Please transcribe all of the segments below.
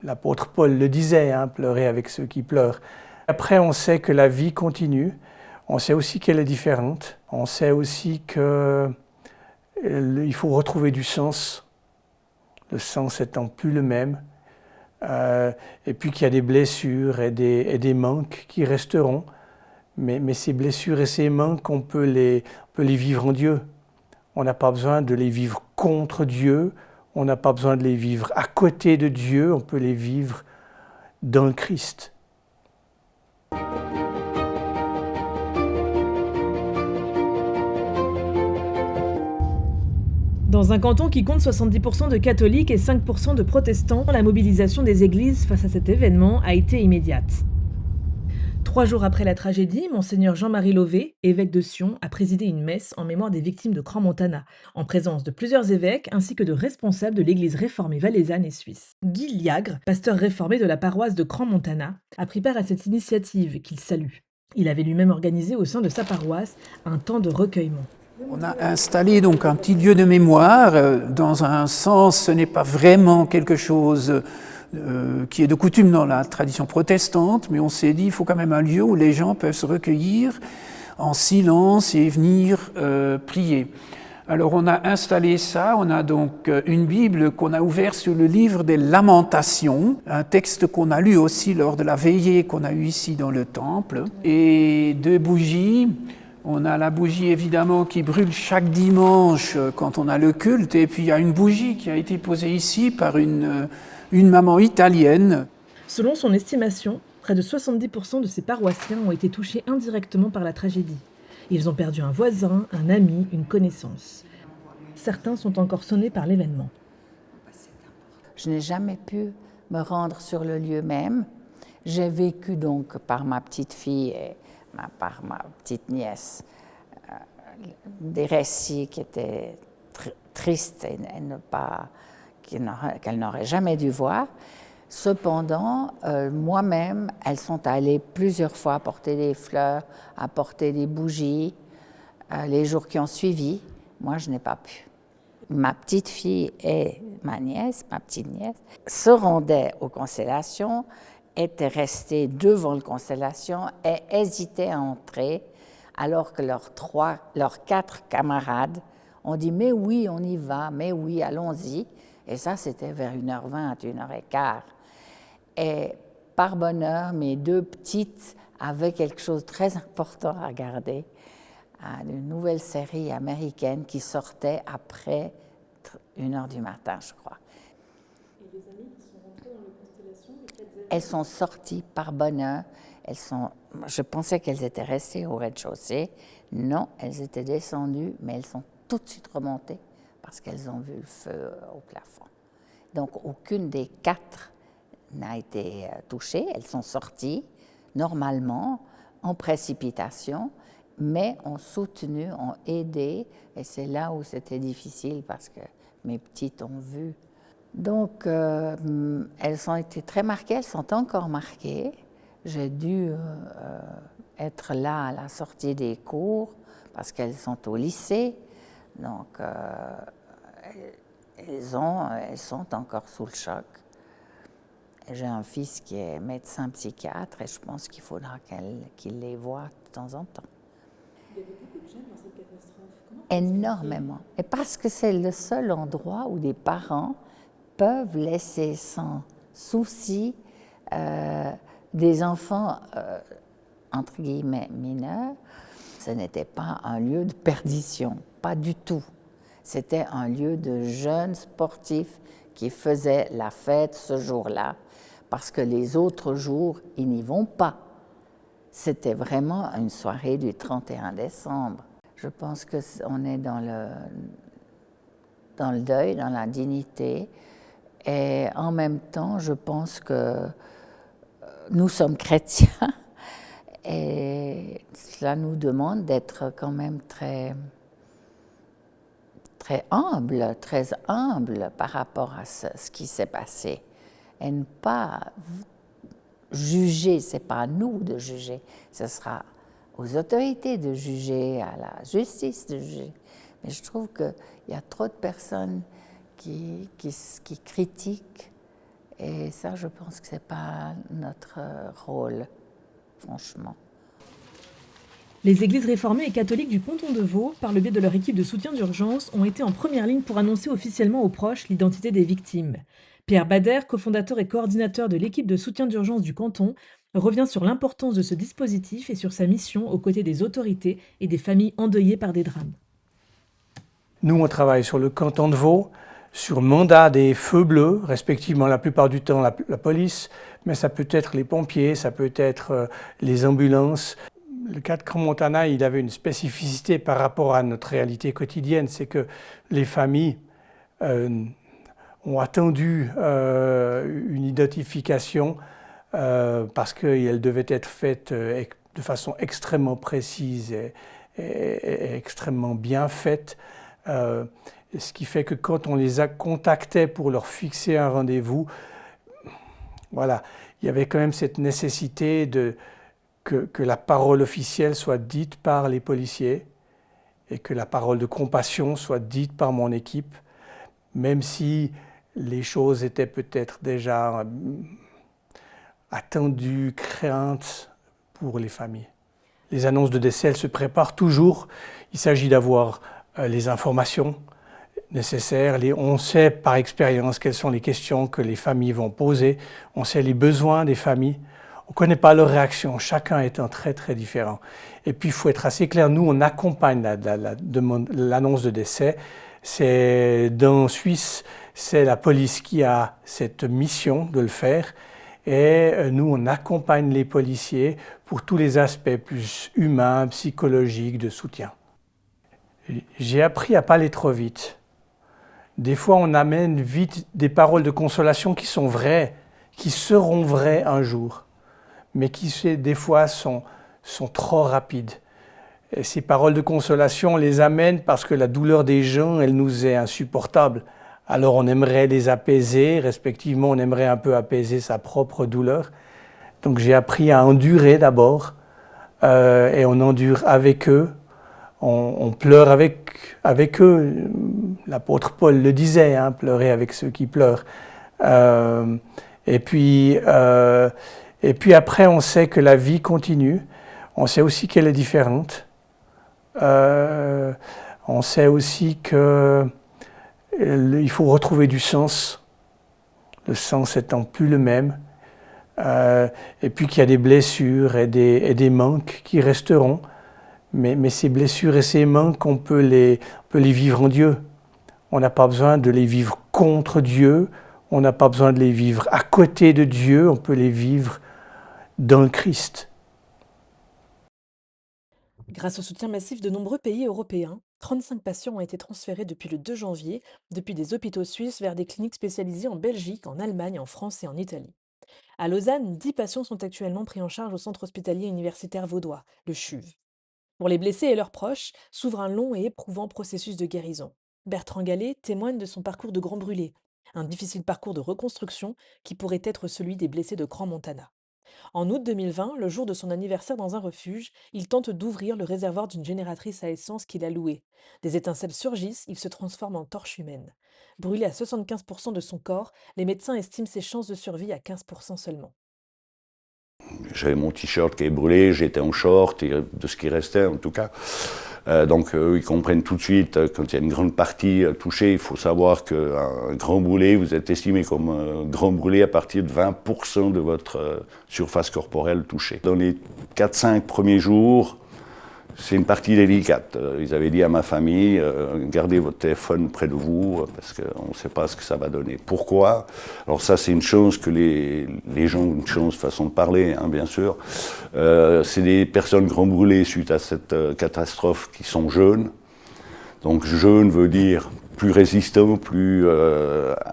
l'apôtre Paul le disait, hein, pleurer avec ceux qui pleurent. Après, on sait que la vie continue, on sait aussi qu'elle est différente, on sait aussi qu'il faut retrouver du sens, le sens étant plus le même, et puis qu'il y a des blessures et des manques qui resteront, mais ces blessures et ces manques, on peut les vivre en Dieu. On n'a pas besoin de les vivre contre Dieu, on n'a pas besoin de les vivre à côté de Dieu, on peut les vivre dans le Christ. Dans un canton qui compte 70% de catholiques et 5% de protestants, la mobilisation des églises face à cet événement a été immédiate. 3 jours après la tragédie, Monseigneur Jean-Marie Lauvé, évêque de Sion, a présidé une messe en mémoire des victimes de Crans-Montana, en présence de plusieurs évêques ainsi que de responsables de l'église réformée valaisanne et suisse. Guy Liagre, pasteur réformé de la paroisse de Crans-Montana, a pris part à cette initiative qu'il salue. Il avait lui-même organisé au sein de sa paroisse un temps de recueillement. On a installé donc un petit lieu de mémoire. Dans un sens, ce n'est pas vraiment quelque chose qui est de coutume dans la tradition protestante, mais on s'est dit qu'il faut quand même un lieu où les gens peuvent se recueillir en silence et venir prier. Alors on a installé ça, on a donc une Bible qu'on a ouverte sur le livre des Lamentations, un texte qu'on a lu aussi lors de la veillée qu'on a eue ici dans le temple, et 2 bougies. On a la bougie évidemment qui brûle chaque dimanche quand on a le culte, et puis il y a une bougie qui a été posée ici par une maman italienne. Selon son estimation, près de 70% de ces paroissiens ont été touchés indirectement par la tragédie. Ils ont perdu un voisin, un ami, une connaissance. Certains sont encore sonnés par l'événement. Je n'ai jamais pu me rendre sur le lieu même. J'ai vécu donc par ma petite fille et par ma petite nièce des récits qui étaient tristes et qu'elle n'aurait jamais dû voir. Cependant, moi-même, elles sont allées plusieurs fois apporter des fleurs, apporter des bougies, les jours qui ont suivi. Moi, je n'ai pas pu. Ma petite fille et ma petite nièce, se rendaient aux constellations, étaient restées devant le constellation et hésitaient à entrer, alors que leurs 4 camarades ont dit « mais oui, on y va, mais oui, allons-y ». Et ça, c'était vers 1h20, 1h15. Et par bonheur, mes 2 petites avaient quelque chose de très important à regarder, une nouvelle série américaine qui sortait après 1h du matin, je crois. Et les amies qui sont rentrées dans les constellations, elles sont sorties par bonheur. Je pensais qu'elles étaient restées au rez-de-chaussée. Non, elles étaient descendues, mais elles sont tout de suite remontées parce qu'elles ont vu le feu au plafond. Donc, aucune des 4 n'a été touchée. Elles sont sorties normalement, en précipitation, mais ont soutenu, ont aidé. Et c'est là où c'était difficile parce que mes petites ont vu. Donc, elles ont été très marquées, elles sont encore marquées. J'ai dû être là à la sortie des cours parce qu'elles sont au lycée. Donc, elles sont encore sous le choc. J'ai un fils qui est médecin psychiatre et je pense qu'il faudra qu'il les voie de temps en temps. Il y avait beaucoup de jeunes dans cette catastrophe. Énormément. Et parce que c'est le seul endroit où des parents peuvent laisser sans souci des enfants, entre guillemets, mineurs. Ce n'était pas un lieu de perdition, pas du tout. C'était un lieu de jeunes sportifs qui faisaient la fête ce jour-là, parce que les autres jours, ils n'y vont pas. C'était vraiment une soirée du 31 décembre. Je pense qu'on est dans le deuil, dans la dignité, et en même temps, je pense que nous sommes chrétiens, et cela nous demande d'être quand même très humble par rapport à ce qui s'est passé. Et ne pas juger, ce n'est pas à nous de juger, ce sera aux autorités de juger, à la justice de juger. Mais je trouve qu'il y a trop de personnes qui critiquent Et ça, je pense que ce n'est pas notre rôle, franchement. Les églises réformées et catholiques du canton de Vaud, par le biais de leur équipe de soutien d'urgence, ont été en première ligne pour annoncer officiellement aux proches l'identité des victimes. Pierre Bader, cofondateur et coordinateur de l'équipe de soutien d'urgence du canton, revient sur l'importance de ce dispositif et sur sa mission aux côtés des autorités et des familles endeuillées par des drames. Nous, on travaille sur le canton de Vaud, sur mandat des feux bleus, respectivement la plupart du temps la police, mais ça peut être les pompiers, ça peut être les ambulances. Le cas de Crans-Montana, il avait une spécificité par rapport à notre réalité quotidienne, c'est que les familles ont attendu une identification parce qu'elle devait être faite de façon extrêmement précise et extrêmement bien faite. Ce qui fait que quand on les a contactés pour leur fixer un rendez-vous, voilà, il y avait quand même cette nécessité que la parole officielle soit dite par les policiers et que la parole de compassion soit dite par mon équipe, même si les choses étaient peut-être déjà attendues, craintes pour les familles. Les annonces de décès, elles se préparent toujours. Il s'agit d'avoir les informations nécessaires. On sait par expérience quelles sont les questions que les familles vont poser. On sait les besoins des familles. On ne connaît pas leurs réactions, chacun étant très très différent. Et puis il faut être assez clair, nous on accompagne l'annonce de décès. En Suisse, c'est la police qui a cette mission de le faire. Et nous on accompagne les policiers pour tous les aspects plus humains, psychologiques, de soutien. J'ai appris à ne pas aller trop vite. Des fois, on amène vite des paroles de consolation qui sont vraies, qui seront vraies un jour, mais qui, des fois, sont trop rapides. Et ces paroles de consolation, on les amène parce que la douleur des gens, elle nous est insupportable. Alors, on aimerait les apaiser, respectivement, on aimerait un peu apaiser sa propre douleur. Donc, j'ai appris à endurer d'abord, et on endure avec eux. On pleure avec eux. L'apôtre Paul le disait, hein, pleurer avec ceux qui pleurent. Et puis après, on sait que la vie continue. On sait aussi qu'elle est différente. On sait aussi qu'il faut retrouver du sens. Le sens étant plus le même. Et puis qu'il y a des blessures et des manques qui resteront. Mais ces blessures et ces manques, on peut les vivre en Dieu. On n'a pas besoin de les vivre contre Dieu, on n'a pas besoin de les vivre à côté de Dieu, on peut les vivre dans le Christ. Grâce au soutien massif de nombreux pays européens, 35 patients ont été transférés depuis le 2 janvier, depuis des hôpitaux suisses vers des cliniques spécialisées en Belgique, en Allemagne, en France et en Italie. À Lausanne, 10 patients sont actuellement pris en charge au centre hospitalier universitaire vaudois, le CHUV. Pour les blessés et leurs proches, s'ouvre un long et éprouvant processus de guérison. Bertrand Gallet témoigne de son parcours de grand brûlé, un difficile parcours de reconstruction qui pourrait être celui des blessés de Crans-Montana. En août 2020, le jour de son anniversaire dans un refuge, il tente d'ouvrir le réservoir d'une génératrice à essence qu'il a louée. Des étincelles surgissent, il se transforme en torche humaine. Brûlé à 75% de son corps, les médecins estiment ses chances de survie à 15% seulement. J'avais mon t-shirt qui est brûlé, j'étais en short, et de ce qui restait en tout cas. Donc eux, ils comprennent tout de suite, quand il y a une grande partie touchée, il faut savoir qu'un grand brûlé, vous êtes estimé comme un grand brûlé à partir de 20% de votre surface corporelle touchée. Dans les 4-5 premiers jours, c'est une partie délicate. Ils avaient dit à ma famille, gardez votre téléphone près de vous, parce qu'on ne sait pas ce que ça va donner. Pourquoi? Alors ça, c'est une chose que les gens ont une chance, façon de parler, hein, bien sûr. C'est des personnes grand brûlées suite à cette catastrophe qui sont jeunes. Donc jeune veut dire plus résistant, plus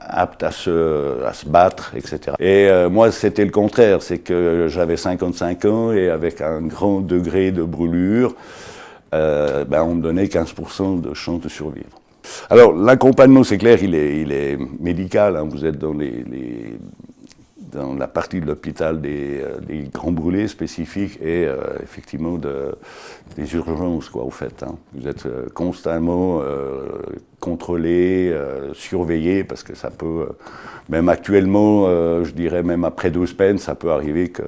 apte à se battre, etc. Et moi, c'était le contraire, c'est que j'avais 55 ans et avec un grand degré de brûlure, on me donnait 15% de chance de survivre. Alors, l'accompagnement, c'est clair, il est médical, hein, vous êtes dans dans la partie de l'hôpital des grands brûlés spécifiques et effectivement des urgences, quoi, au fait. Hein. Vous êtes constamment contrôlé, surveillé, parce que ça peut, même actuellement, je dirais même après 2 semaines, ça peut arriver que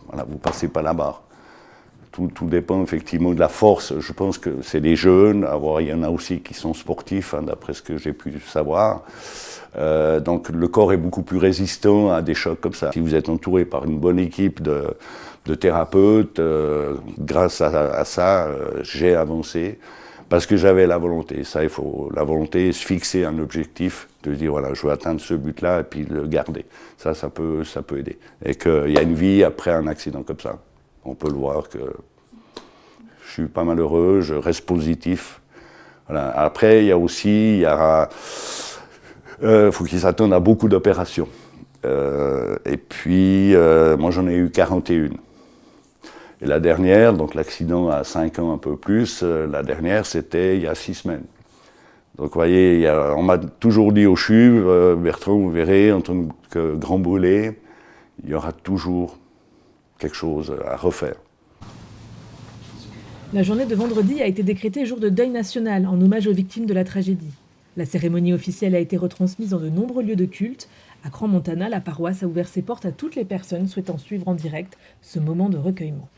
voilà, vous ne passez pas la barre. Tout dépend effectivement de la force. Je pense que c'est des jeunes. Il y en a aussi qui sont sportifs, hein, d'après ce que j'ai pu savoir. Donc le corps est beaucoup plus résistant à des chocs comme ça. Si vous êtes entouré par une bonne équipe de thérapeutes, grâce à ça, j'ai avancé parce que j'avais la volonté. Ça, il faut la volonté, se fixer un objectif, de dire voilà, je veux atteindre ce but-là et puis le garder. Ça peut aider. Et qu'il y a une vie après un accident comme ça. On peut le voir que je suis pas malheureux, je reste positif. Voilà. Après, il y aura faut qu'ils s'attendent à beaucoup d'opérations. Et puis, moi j'en ai eu 41. Et la dernière, donc l'accident à 5 ans un peu plus, la dernière c'était il y a 6 semaines. Donc vous voyez, on m'a toujours dit au CHUV, Bertrand, vous verrez, en tant que grand brûlé, il y aura toujours quelque chose à refaire. La journée de vendredi a été décrétée jour de deuil national en hommage aux victimes de la tragédie. La cérémonie officielle a été retransmise dans de nombreux lieux de culte. À Crans-Montana, la paroisse a ouvert ses portes à toutes les personnes souhaitant suivre en direct ce moment de recueillement.